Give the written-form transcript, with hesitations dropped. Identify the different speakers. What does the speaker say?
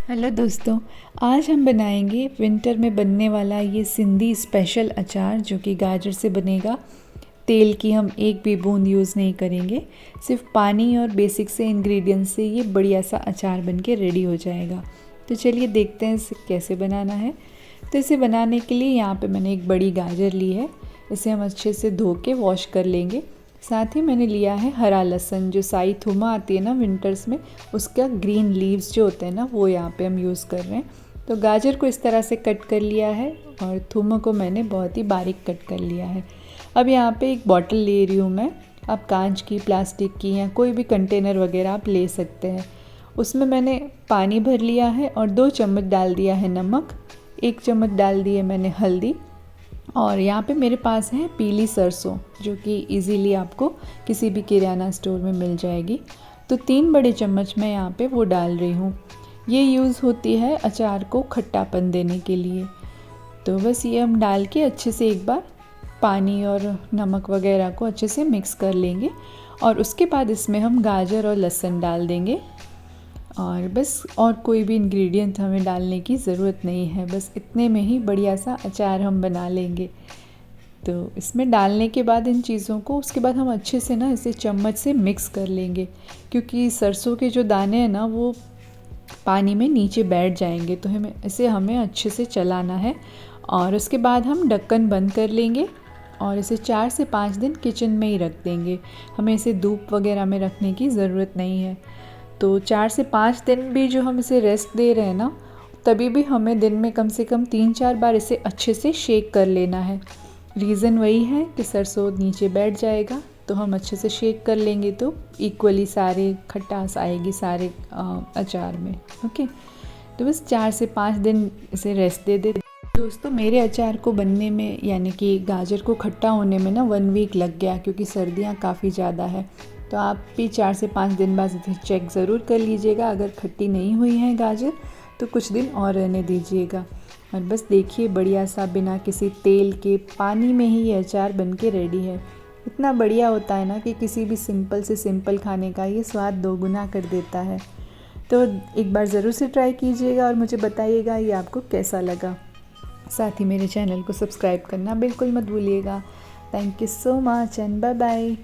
Speaker 1: Hello दोस्तों, आज हम बनाएंगे विंटर में बनने वाला ये सिंधी स्पेशल अचार जो कि गाजर से बनेगा। तेल की हम एक भी बूंद यूज़ नहीं करेंगे, सिर्फ पानी और बेसिक से इंग्रेडिएंट्स से ये बढ़िया सा अचार बन के रेडी हो जाएगा। तो चलिए देखते हैं इसे कैसे बनाना है। तो इसे बनाने के लिए यहाँ पे मैंने एक बड़ी गाजर ली है। इसे हम अच्छे से धो के वॉश कर लेंगे। साथ ही मैंने लिया है हरा लहसुन, जो साई थूमा आती है ना विंटर्स में, उसका ग्रीन लीव्स जो होते हैं ना वो यहाँ पे हम यूज़ कर रहे हैं। तो गाजर को इस तरह से कट कर लिया है और थूमा को मैंने बहुत ही बारीक कट कर लिया है। अब यहाँ पे एक बॉटल ले रही हूँ मैं। आप कांच की, प्लास्टिक की या कोई भी कंटेनर वगैरह आप ले सकते हैं। उसमें मैंने पानी भर लिया है और 2 चम्मच डाल दिया है नमक, 1 चम्मच डाल दी है मैंने हल्दी, और यहाँ पे मेरे पास है पीली सरसों जो कि इजीली आपको किसी भी किराना स्टोर में मिल जाएगी। तो 3 बड़े चम्मच मैं यहाँ पे वो डाल रही हूँ। ये यूज़ होती है अचार को खट्टापन देने के लिए। तो बस ये हम डाल के अच्छे से एक बार पानी और नमक वगैरह को अच्छे से मिक्स कर लेंगे और उसके बाद इसमें हम गाजर और लहसुन डाल देंगे। और बस और कोई भी इंग्रेडिएंट हमें डालने की ज़रूरत नहीं है, बस इतने में ही बढ़िया सा अचार हम बना लेंगे। तो इसमें डालने के बाद इन चीज़ों को उसके बाद हम अच्छे से ना इसे चम्मच से मिक्स कर लेंगे, क्योंकि सरसों के जो दाने हैं ना वो पानी में नीचे बैठ जाएंगे। तो हमें अच्छे से चलाना है और उसके बाद हम ढक्कन बंद कर लेंगे और इसे 4 से 5 दिन किचन में ही रख देंगे। हमें इसे धूप वगैरह में रखने की ज़रूरत नहीं है। तो 4 से 5 दिन भी जो हम इसे रेस्ट दे रहे हैं ना, तभी भी हमें दिन में कम से कम 3-4 बार इसे अच्छे से शेक कर लेना है। रीज़न वही है कि सरसों नीचे बैठ जाएगा, तो हम अच्छे से शेक कर लेंगे तो इक्वली सारे खटास आएगी सारे अचार में। ओके, तो बस 4 से 5 दिन इसे रेस्ट दे दे। दोस्तों, मेरे अचार को बनने में यानी कि गाजर को खट्टा होने में ना 1 वीक लग गया, क्योंकि सर्दियाँ काफ़ी ज़्यादा है। तो आप भी 4 से 5 दिन बाद इसे चेक ज़रूर कर लीजिएगा। अगर खट्टी नहीं हुई है गाजर तो कुछ दिन और रहने दीजिएगा। और बस देखिए, बढ़िया सा बिना किसी तेल के पानी में ही ये अचार बन के रेडी है। इतना बढ़िया होता है ना कि किसी भी सिंपल से सिंपल खाने का ये स्वाद दोगुना कर देता है। तो एक बार ज़रूर से ट्राई कीजिएगा और मुझे बताइएगा ये आपको कैसा लगा। साथ ही मेरे चैनल को सब्सक्राइब करना बिल्कुल मत भूलिएगा। Thank you so much and bye bye.